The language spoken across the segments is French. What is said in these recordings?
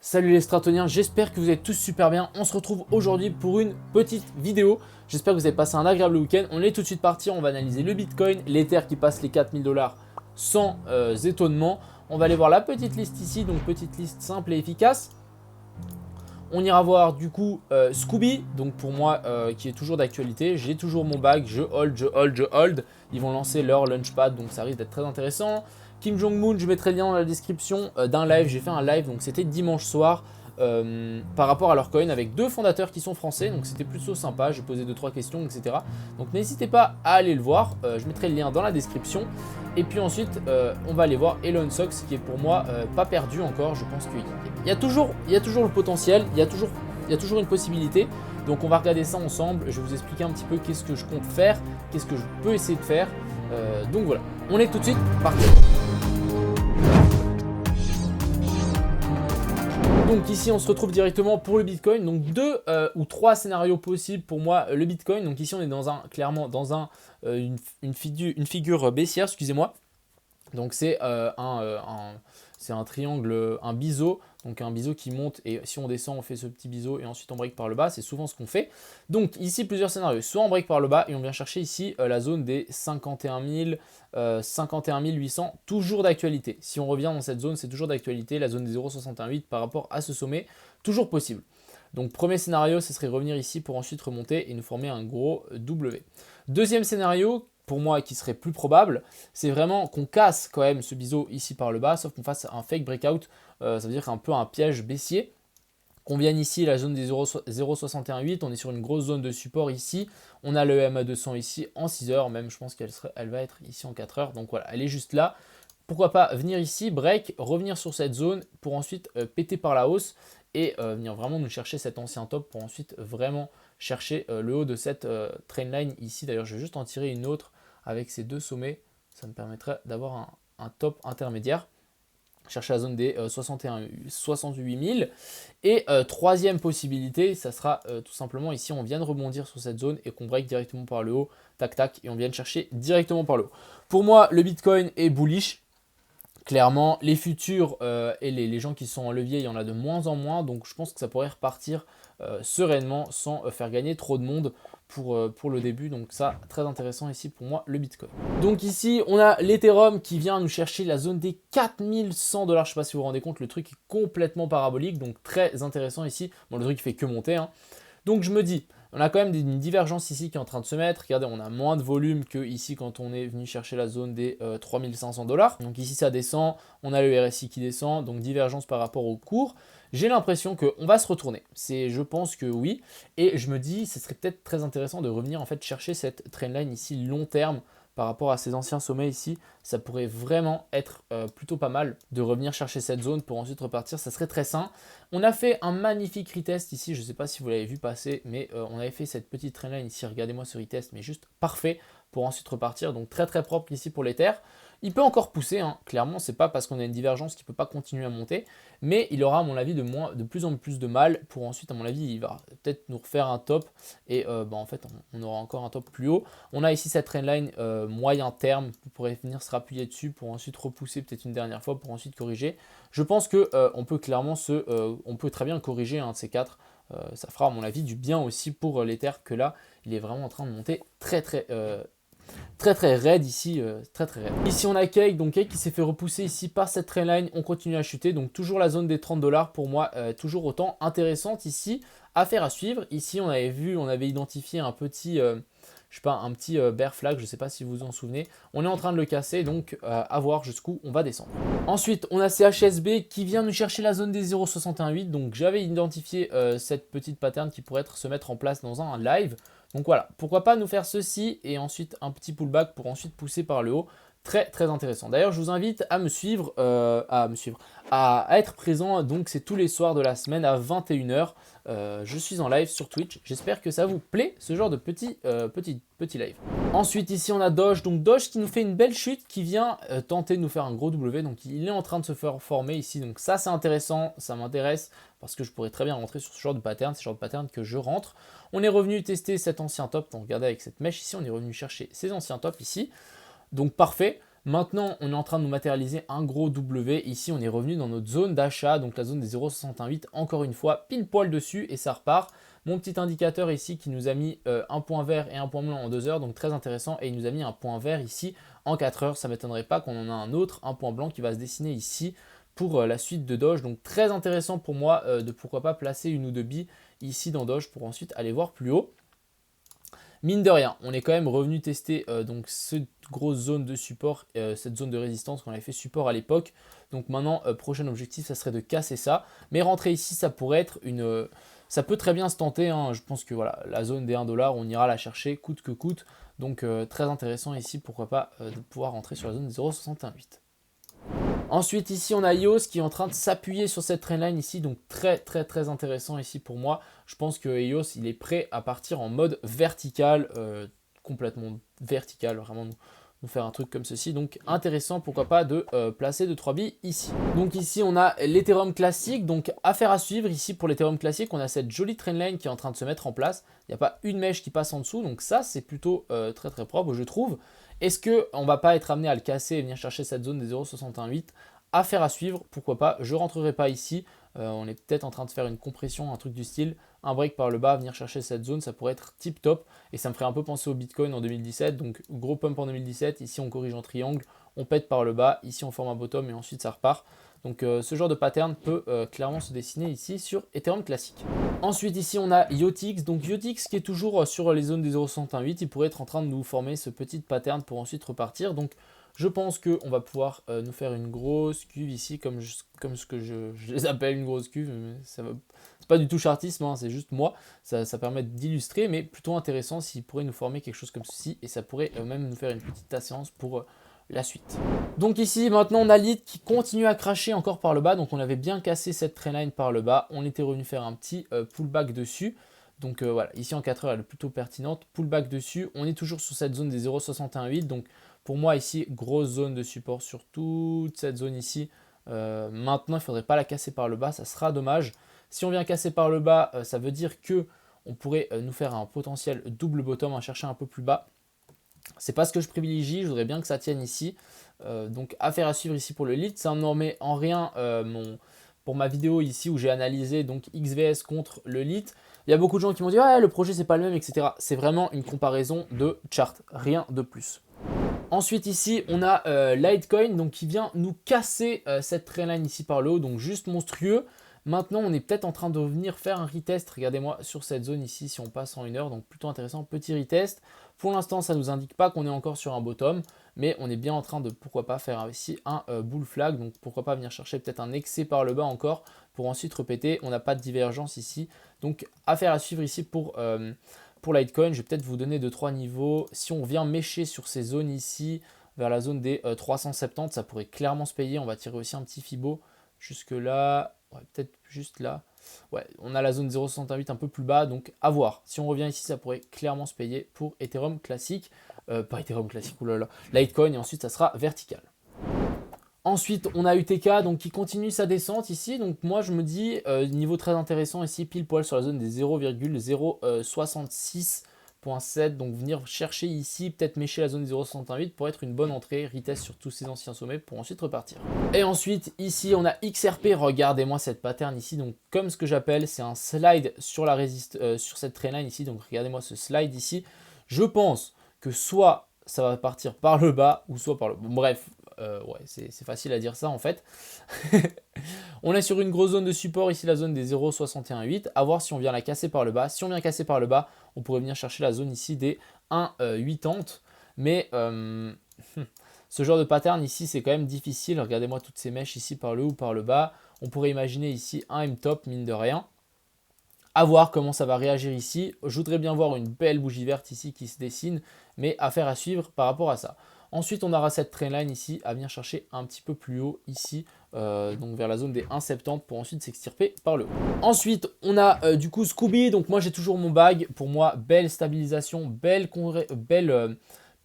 Salut les stratoniens, j'espère que vous êtes tous super bien. On se retrouve aujourd'hui pour une petite vidéo. J'espère que vous avez passé un agréable week-end. On est tout de suite parti, on va analyser le Bitcoin, l'Ether qui passe les 4000 $ sans étonnement. On va aller voir la petite liste ici, donc petite liste simple et efficace. On ira voir du coup Scooby, donc pour moi qui est toujours d'actualité. J'ai toujours mon bag, je hold. Ils vont lancer leur Launchpad, donc ça risque d'être très intéressant. Kim Jong-un, je mettrai le lien dans la description d'un live. J'ai fait un live, donc c'était dimanche soir par rapport à leur coin avec deux fondateurs qui sont français. Donc c'était plutôt sympa, j'ai posé 2-3 questions, etc. Donc n'hésitez pas à aller le voir, je mettrai le lien dans la description. Et puis ensuite, on va aller voir Elon Sox qui est pour moi pas perdu encore. Je pense qu'il y a toujours le potentiel, il y a toujours une possibilité. Donc on va regarder ça ensemble. Je vais vous expliquer un petit peu qu'est-ce que je compte faire, qu'est-ce que je peux essayer de faire. Donc voilà, on est tout de suite parti. Donc ici on se retrouve directement pour le Bitcoin, donc 2 ou 3 scénarios possibles pour moi le Bitcoin. Donc ici on est clairement dans une figure baissière, excusez-moi. Donc c'est un triangle, un biseau, donc un biseau qui monte et si on descend on fait ce petit biseau et ensuite on break par le bas, c'est souvent ce qu'on fait. Donc ici plusieurs scénarios, soit on break par le bas et on vient chercher ici la zone des 51 800, toujours d'actualité. Si on revient dans cette zone, c'est toujours d'actualité, la zone des 0,68 par rapport à ce sommet, toujours possible. Donc premier scénario, ce serait revenir ici pour ensuite remonter et nous former un gros W. Deuxième scénario, pour moi qui serait plus probable, c'est vraiment qu'on casse quand même ce biseau ici par le bas, sauf qu'on fasse un fake breakout, ça veut dire un peu un piège baissier. Qu'on vienne ici, la zone des 0,618, on est sur une grosse zone de support ici, on a le MA200 ici en 6 heures, même je pense qu'elle va être ici en 4 heures, donc voilà, elle est juste là. Pourquoi pas venir ici, break, revenir sur cette zone pour ensuite péter par la hausse et venir vraiment nous chercher cet ancien top pour ensuite vraiment chercher le haut de cette trendline ici. D'ailleurs, je vais juste en tirer une autre avec ces deux sommets, ça me permettrait d'avoir un top intermédiaire. Chercher la zone des 68 000. Et troisième possibilité, ça sera tout simplement ici, on vient de rebondir sur cette zone et qu'on break directement par le haut, tac tac, et on vient de chercher directement par le haut. Pour moi, le Bitcoin est bullish. Clairement, les futurs et les gens qui sont en levier, il y en a de moins en moins. Donc je pense que ça pourrait repartir sereinement sans faire gagner trop de monde pour le début. Donc ça, très intéressant ici pour moi, le Bitcoin. Donc ici, on a l'Ethereum qui vient nous chercher la zone des 4100 $. Je ne sais pas si vous vous rendez compte, le truc est complètement parabolique. Donc très intéressant ici. Bon, le truc il fait que monter, hein. Donc je me dis, on a quand même une divergence ici qui est en train de se mettre. Regardez, on a moins de volume que ici quand on est venu chercher la zone des 3500 $. Donc ici ça descend, on a le RSI qui descend, donc divergence par rapport au cours. J'ai l'impression qu'on va se retourner. Je pense que oui. Et je me dis, ce serait peut-être très intéressant de revenir en fait chercher cette trendline ici long terme par rapport à ces anciens sommets ici. Ça pourrait vraiment être plutôt pas mal de revenir chercher cette zone pour ensuite repartir. Ça serait très sain. On a fait un magnifique retest ici. Je ne sais pas si vous l'avez vu passer, mais on avait fait cette petite trendline ici. Regardez-moi ce retest, mais juste parfait pour ensuite repartir. Donc très très propre ici pour l'Ether. Il peut encore pousser, hein. Clairement, c'est pas parce qu'on a une divergence qu'il ne peut pas continuer à monter, mais il aura à mon avis de plus en plus de mal pour ensuite, à mon avis, il va peut-être nous refaire un top et en fait, on aura encore un top plus haut. On a ici cette trendline moyen terme, vous pourrez venir se rappuyer dessus pour ensuite repousser peut-être une dernière fois pour ensuite corriger. Je pense que on peut clairement on peut très bien corriger un de ces quatre. Ça fera à mon avis du bien aussi pour l'Ether que là, il est vraiment en train de monter très raide ici, très raide. Ici on a Cake, donc Cake qui s'est fait repousser ici par cette trendline, on continue à chuter, donc toujours la zone des 30 $ pour moi, toujours autant intéressante ici, affaire à suivre. Ici on avait identifié un petit, je sais pas, un petit bear flag, je ne sais pas si vous vous en souvenez. On est en train de le casser, donc à voir jusqu'où on va descendre. Ensuite, on a CHSB qui vient nous chercher la zone des 0,618. Donc j'avais identifié cette petite pattern qui pourrait se mettre en place dans un live. Donc voilà, pourquoi pas nous faire ceci et ensuite un petit pullback pour ensuite pousser par le haut. Très intéressant. D'ailleurs, je vous invite à me suivre, à être présent. Donc c'est tous les soirs de la semaine à 21 h. Je suis en live sur Twitch. J'espère que ça vous plaît, ce genre de petit live. Ensuite, ici, on a Doge. Donc Doge qui nous fait une belle chute, qui vient tenter de nous faire un gros W. Donc il est en train de se faire former ici. Donc ça, c'est intéressant. Ça m'intéresse parce que je pourrais très bien rentrer sur ce genre de pattern. C'est ce genre de pattern que je rentre. On est revenu tester cet ancien top. Donc regardez avec cette mèche ici, on est revenu chercher ces anciens tops ici. Donc parfait. Maintenant, on est en train de nous matérialiser un gros W. Ici, on est revenu dans notre zone d'achat, donc la zone des 0,68. Encore une fois, pile poil dessus et ça repart. Mon petit indicateur ici qui nous a mis un point vert et un point blanc en 2 heures, donc très intéressant. Et il nous a mis un point vert ici en 4 heures. Ça ne m'étonnerait pas qu'on en ait un autre, un point blanc qui va se dessiner ici pour la suite de Doge. Donc très intéressant pour moi de pourquoi pas placer une ou deux billes ici dans Doge pour ensuite aller voir plus haut. Mine de rien, on est quand même revenu tester donc cette grosse zone de support, cette zone de résistance qu'on avait fait support à l'époque. Donc maintenant, prochain objectif, ça serait de casser ça. Mais rentrer ici, ça pourrait être une... ça peut très bien se tenter. Hein. Je pense que voilà, la zone des 1 $, on ira la chercher coûte que coûte. Donc très intéressant ici, pourquoi pas, de pouvoir rentrer sur la zone des 0,68. Ensuite, ici, on a EOS qui est en train de s'appuyer sur cette trendline ici. Donc, très intéressant ici pour moi. Je pense que EOS, il est prêt à partir en mode vertical, complètement vertical, vraiment nous faire un truc comme ceci. Donc, intéressant, pourquoi pas, de placer 2-3 billes ici. Donc, ici, on a l'Ethereum classique. Donc, affaire à suivre ici pour l'Ethereum classique. On a cette jolie trendline qui est en train de se mettre en place. Il n'y a pas une mèche qui passe en dessous. Donc, ça, c'est plutôt très propre, je trouve. Est-ce qu'on ne va pas être amené à le casser et venir chercher cette zone des 0,68? Affaire à suivre, pourquoi pas. Je ne rentrerai pas ici. On est peut-être en train de faire une compression, un truc du style. Un break par le bas, venir chercher cette zone, ça pourrait être tip top. Et ça me ferait un peu penser au Bitcoin en 2017. Donc gros pump en 2017. Ici on corrige en triangle, on pète par le bas. Ici on forme un bottom et ensuite ça repart. Donc ce genre de pattern peut clairement se dessiner ici sur Ethereum classique. Ensuite ici on a IOTX. Donc IOTX qui est toujours sur les zones des 0,68. Il pourrait être en train de nous former ce petit pattern pour ensuite repartir. Donc je pense qu'on va pouvoir nous faire une grosse cuve ici, comme ce que je les appelle une grosse cuve. C'est pas du tout chartisme, hein, c'est juste moi. Ça permet d'illustrer, mais plutôt intéressant s'il pourrait nous former quelque chose comme ceci. Et ça pourrait même nous faire une petite séance pour la suite. Donc ici, maintenant, on a l'IT qui continue à cracher encore par le bas. Donc on avait bien cassé cette trendline par le bas. On était revenu faire un petit pullback dessus. Donc voilà, ici en 4 heures, elle est plutôt pertinente. Pullback dessus. On est toujours sur cette zone des 0,61,8. Donc pour moi ici, grosse zone de support sur toute cette zone ici. Maintenant, il ne faudrait pas la casser par le bas, ça sera dommage. Si on vient casser par le bas, ça veut dire que on pourrait nous faire un potentiel double bottom, à chercher un peu plus bas. C'est pas ce que je privilégie, je voudrais bien que ça tienne ici. Donc affaire à suivre ici pour le lead. Ça n'en met en rien pour ma vidéo ici où j'ai analysé donc XVS contre le lead. Il y a beaucoup de gens qui m'ont dit ouais, le projet c'est pas le même, etc. C'est vraiment une comparaison de chart, rien de plus. Ensuite ici on a Litecoin donc qui vient nous casser cette trendline ici par le haut, donc juste monstrueux. Maintenant on est peut-être en train de venir faire un retest, regardez-moi sur cette zone ici si on passe en 1 heure, donc plutôt intéressant, petit retest. Pour l'instant ça ne nous indique pas qu'on est encore sur un bottom, mais on est bien en train de pourquoi pas faire ici un bull flag, donc pourquoi pas venir chercher peut-être un excès par le bas encore pour ensuite répéter. On n'a pas de divergence ici, donc affaire à suivre ici pour Litecoin. Je vais peut-être vous donner 2-3 niveaux. Si on vient mécher sur ces zones ici, vers la zone des 370, ça pourrait clairement se payer. On va tirer aussi un petit Fibo jusque là. Ouais, peut-être juste là. Ouais, on a la zone 0,68 un peu plus bas, donc à voir. Si on revient ici, ça pourrait clairement se payer pour Ethereum classique. Pas Ethereum classique, oulala. Litecoin, et ensuite ça sera vertical. Ensuite, on a UTK donc, qui continue sa descente ici. Donc moi, je me dis, niveau très intéressant ici, pile poil sur la zone des 0,066.7. Donc venir chercher ici, peut-être mécher la zone des 0,68 pour être une bonne entrée. Retest sur tous ces anciens sommets pour ensuite repartir. Et ensuite, ici, on a XRP. Regardez-moi cette pattern ici. Donc comme ce que j'appelle, c'est un slide sur, sur cette trendline ici. Donc regardez-moi ce slide ici. Je pense que soit ça va partir par le bas ou soit par le... Bon, bref. Ouais, c'est facile à dire ça en fait. On est sur une grosse zone de support ici, la zone des 0,618. À voir si on vient la casser par le bas. Si on vient casser par le bas, on pourrait venir chercher la zone ici des 1,80. Mais ce genre de pattern ici, c'est quand même difficile. Regardez-moi toutes ces mèches ici par le haut ou par le bas. On pourrait imaginer ici un M-top, mine de rien. À voir comment ça va réagir ici. Je voudrais bien voir une belle bougie verte ici qui se dessine, mais affaire à suivre par rapport à ça. Ensuite, on aura cette trendline ici à venir chercher un petit peu plus haut ici, donc vers la zone des 1,70 pour ensuite s'extirper par le haut. Ensuite, on a du coup Scooby. Donc moi, j'ai toujours mon bag. Pour moi, belle stabilisation, belle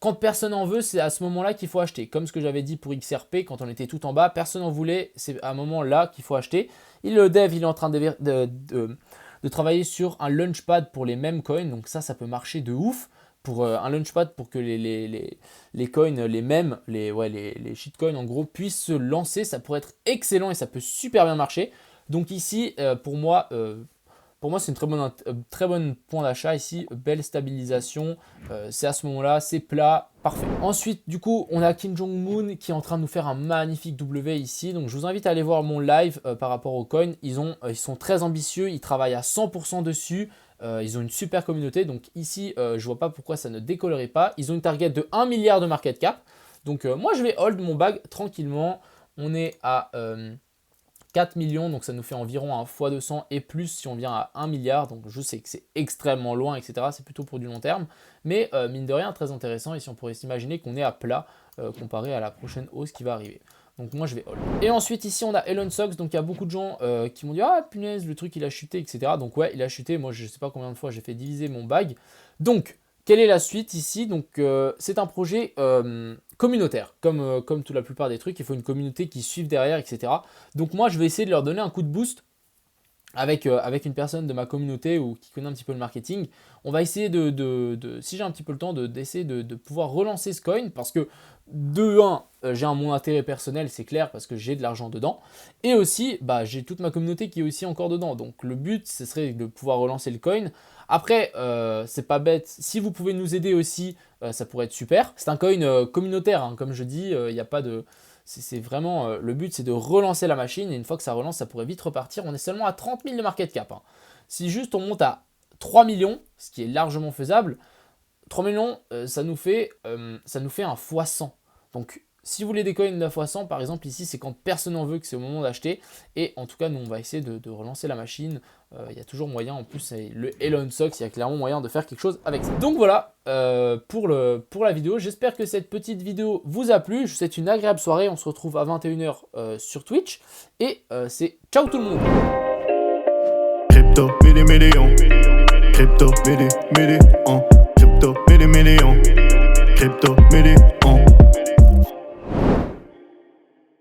quand personne en veut, c'est à ce moment-là qu'il faut acheter. Comme ce que j'avais dit pour XRP, quand on était tout en bas, personne n'en voulait. C'est à un moment-là qu'il faut acheter. Et le dev, il est en train de travailler sur un launchpad pour les mêmes coins. Donc ça peut marcher de ouf. pour un launchpad pour que les coins, les mèmes, les shitcoins en gros puissent se lancer. Ça pourrait être excellent et ça peut super bien marcher. Donc ici, pour moi, c'est une très bonne point d'achat ici. Belle stabilisation. C'est à ce moment-là, c'est plat, parfait. Ensuite, du coup, on a Kim Jong-un qui est en train de nous faire un magnifique W ici. Donc, je vous invite à aller voir mon live par rapport au coin. Ils sont très ambitieux. Ils travaillent à 100% dessus. Ils ont une super communauté. Donc ici, je vois pas pourquoi ça ne décollerait pas. Ils ont une target de 1 milliard de market cap. Donc, moi, je vais hold mon bag tranquillement. On est à 4 millions, donc ça nous fait environ un x200 et plus si on vient à 1 milliard. Donc je sais que c'est extrêmement loin, etc. C'est plutôt pour du long terme. Mais mine de rien, très intéressant. Ici, on pourrait s'imaginer qu'on est à plat comparé à la prochaine hausse qui va arriver. Donc moi, je vais hold. Et ensuite, ici, on a Elon Sox. Donc il y a beaucoup de gens qui m'ont dit « Ah, punaise, le truc, il a chuté, etc. » Donc ouais, il a chuté. Moi, je ne sais pas combien de fois j'ai fait diviser mon bag. Donc, quelle est la suite ici? Donc c'est un projet communautaire, comme toute la plupart des trucs, il faut une communauté qui suive derrière, etc. Donc moi, je vais essayer de leur donner un coup de boost avec une personne de ma communauté ou qui connaît un petit peu le marketing. On va essayer si j'ai un petit peu le temps, d'essayer de pouvoir relancer ce coin parce que de 1, j'ai mon intérêt personnel, c'est clair, parce que j'ai de l'argent dedans. Et aussi, j'ai toute ma communauté qui est aussi encore dedans. Donc le but, ce serait de pouvoir relancer le coin. Après, c'est pas bête. Si vous pouvez nous aider aussi, ça pourrait être super. C'est un coin communautaire, hein, comme je dis, il n'y a pas de... C'est vraiment, le but, c'est de relancer la machine. Et une fois que ça relance, ça pourrait vite repartir. On est seulement à 30 000 de market cap. Hein. Si juste on monte à 3 millions, ce qui est largement faisable, 3 millions, ça nous fait un x100. Donc, si vous voulez des coins de x100, par exemple, ici, c'est quand personne n'en veut que c'est au moment d'acheter. Et en tout cas, nous, on va essayer de relancer la machine. Il y a toujours moyen. En plus, c'est le Elon Sox, il y a clairement moyen de faire quelque chose avec ça. Donc voilà pour la vidéo. J'espère que cette petite vidéo vous a plu. Je vous souhaite une agréable soirée. On se retrouve à 21h sur Twitch. Et c'est ciao tout le monde. Crypto, millions. Crypto, millions. Crypto, millions. Crypto, millions.